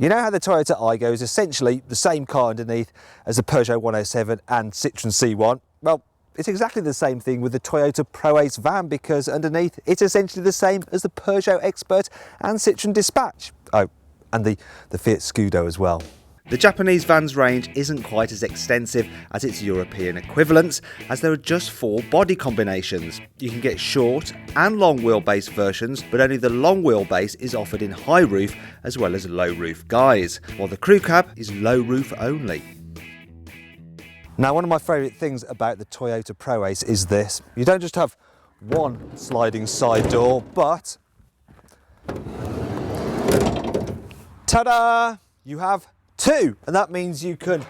You know how the Toyota Aygo is essentially the same car underneath as the Peugeot 107 and Citroen C1? Well, it's exactly the same thing with the Toyota Proace van, because underneath it's essentially the same as the Peugeot Expert and Citroen Dispatch. Oh, and the Fiat Scudo as well. The Japanese van's range isn't quite as extensive as its European equivalents, as there are just 4 body combinations. You can get short and long wheelbase versions, but only the long wheelbase is offered in high roof as well as low roof guise, while the crew cab is low roof only. Now, one of my favourite things about the Toyota Proace is this. You don't just have one sliding side door, but ta-da! You have 2, and that means you can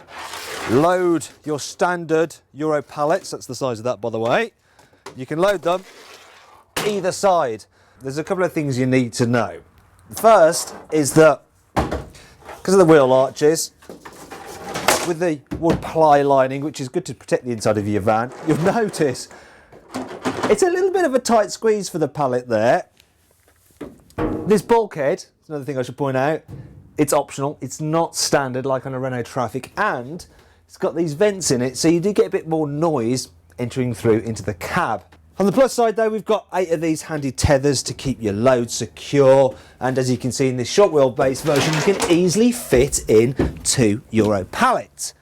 load your standard Euro Pallets. That's the size of that, by the way. You can load them either side. There's a couple of things you need to know. The first is that because of the wheel arches, with the wood ply lining, which is good to protect the inside of your van, you'll notice it's a little bit of a tight squeeze for the pallet there. This bulkhead is another thing I should point out. It's optional, it's not standard like on a Renault Traffic, and it's got these vents in it, so you do get a bit more noise entering through into the cab. On the plus side though, we've got 8 of these handy tethers to keep your load secure, and as you can see in this short wheelbase version, you can easily fit in 2 Euro pallets.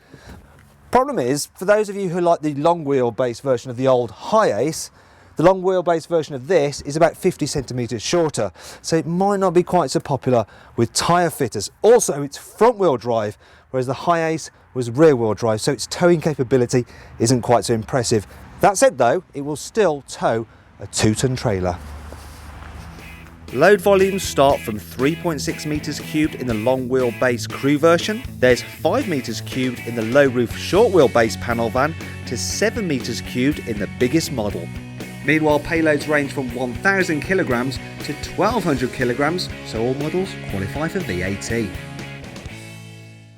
Problem is, for those of you who like the long wheelbase version of the old Hiace, the long wheelbase version of this is about 50 centimetres shorter, so it might not be quite so popular with tyre fitters. Also, it's front wheel drive, whereas the Hiace was rear wheel drive, so its towing capability isn't quite so impressive. That said though, it will still tow a 2-ton trailer. Load volumes start from 3.6 metres cubed in the long wheelbase crew version. There's 5 metres cubed in the low roof short wheelbase panel van to 7 metres cubed in the biggest model. Meanwhile, payloads range from 1,000 kilograms to 1,200 kilograms, so all models qualify for VAT.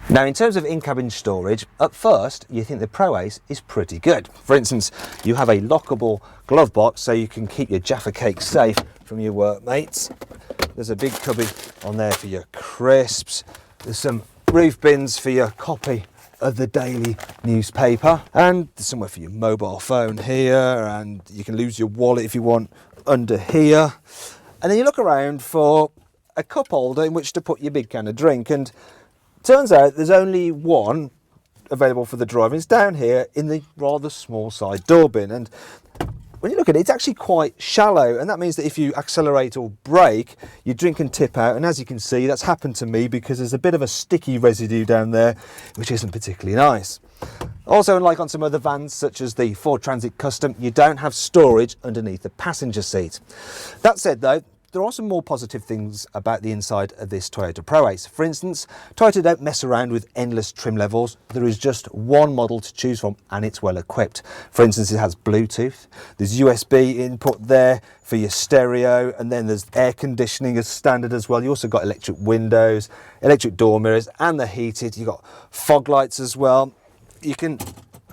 Now, in terms of in-cabin storage, at first you think the Proace is pretty good. For instance, you have a lockable glove box so you can keep your Jaffa cake safe from your workmates. There's a big cubby on there for your crisps. There's some roof bins for your copy of the daily newspaper, and there's somewhere for your mobile phone here, and you can lose your wallet if you want under here. And then you look around for a cup holder in which to put your big can of drink, and turns out there's only one available for the driver. It's down here in the rather small side door bin, and when you look at it, it's actually quite shallow, and that means that if you accelerate or brake, your drink can tip out, and as you can see, that's happened to me because there's a bit of a sticky residue down there, which isn't particularly nice. Also, unlike on some other vans, such as the Ford Transit Custom, you don't have storage underneath the passenger seat. That said though, there are some more positive things about the inside of this Toyota Proace. For instance, Toyota don't mess around with endless trim levels. There is just one model to choose from, and it's well equipped. For instance, it has Bluetooth, there's USB input there for your stereo, and then there's air conditioning as standard as well. You also got electric windows, electric door mirrors, and the heated. You've got fog lights as well. You can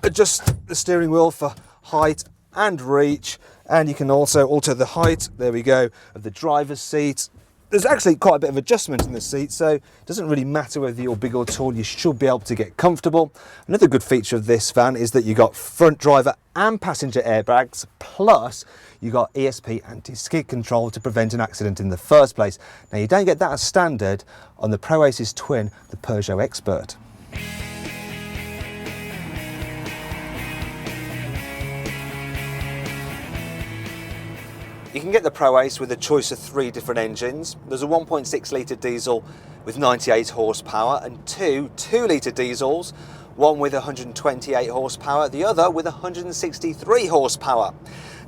adjust the steering wheel for height and reach, and you can also alter the height, there we go, of the driver's seat. There's actually quite a bit of adjustment in the seat, so it doesn't really matter whether you're big or tall, you should be able to get comfortable. Another good feature of this van is that you got front driver and passenger airbags, plus you got ESP anti-skid control to prevent an accident in the first place. Now, you don't get that as standard on the Proace's twin, the Peugeot Expert. You can get the Proace with a choice of 3 different engines. There's a 1.6 litre diesel with 98 horsepower and 2 2-litre diesels, one with 128 horsepower, the other with 163 horsepower.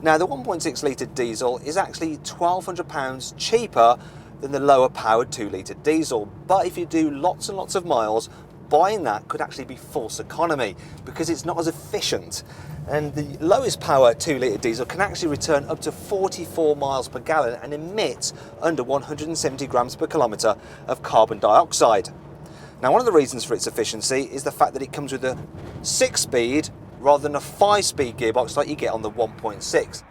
Now, the 1.6 litre diesel is actually £1,200 cheaper than the lower powered 2-litre diesel, but if you do lots and lots of miles, buying that could actually be false economy because it's not as efficient. And the lowest power 2-litre diesel can actually return up to 44 miles per gallon and emit under 170 grams per kilometre of carbon dioxide. Now, one of the reasons for its efficiency is the fact that it comes with a 6-speed rather than a 5-speed gearbox like you get on the 1.6.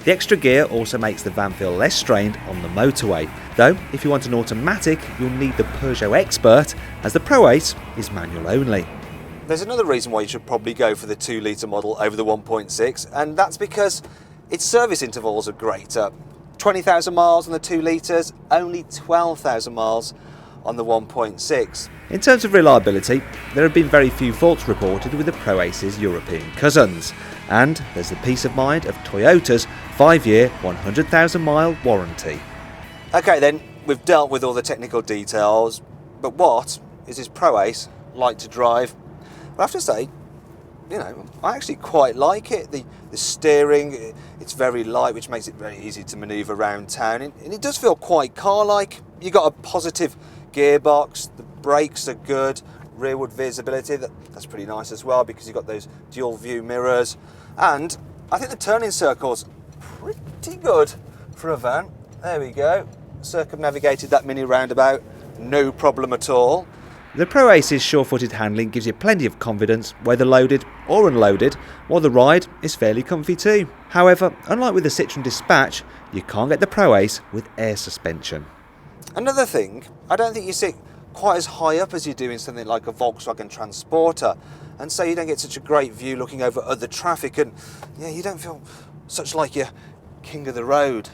The extra gear also makes the van feel less strained on the motorway, though if you want an automatic you'll need the Peugeot Expert, as the Proace is manual only. There's another reason why you should probably go for the 2 litre model over the 1.6, and that's because its service intervals are greater. 20,000 miles on the 2 litres, only 12,000 miles on the 1.6. In terms of reliability, there have been very few faults reported with the Proace's European cousins, and there's the peace of mind of Toyota's 5-year, 100,000 mile warranty. Okay then, we've dealt with all the technical details, but what is this Proace like to drive? I have to say, you know, I actually quite like it. The steering, it's very light, which makes it very easy to manoeuvre around town, and it does feel quite car-like. You've got a positive gearbox, the brakes are good, rearward visibility, that's pretty nice as well because you've got those dual view mirrors, and I think the turning circle's pretty good for a van. There we go, circumnavigated that mini roundabout, no problem at all. The Proace's sure-footed handling gives you plenty of confidence, whether loaded or unloaded, while the ride is fairly comfy too. However, unlike with the Citroen Dispatch, you can't get the Proace with air suspension. Another thing, I don't think you sit quite as high up as you do in something like a Volkswagen Transporter, and so you don't get such a great view looking over other traffic, and yeah, you don't feel such like you're king of the road.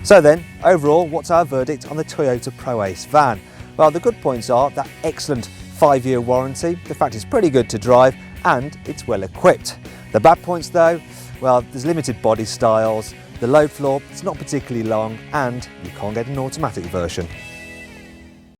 So then, overall, what's our verdict on the Toyota Proace van? Well, the good points are that excellent 5-year warranty, the fact it's pretty good to drive, and it's well equipped. The bad points though, well, there's limited body styles, the load floor, it's not particularly long, and you can't get an automatic version.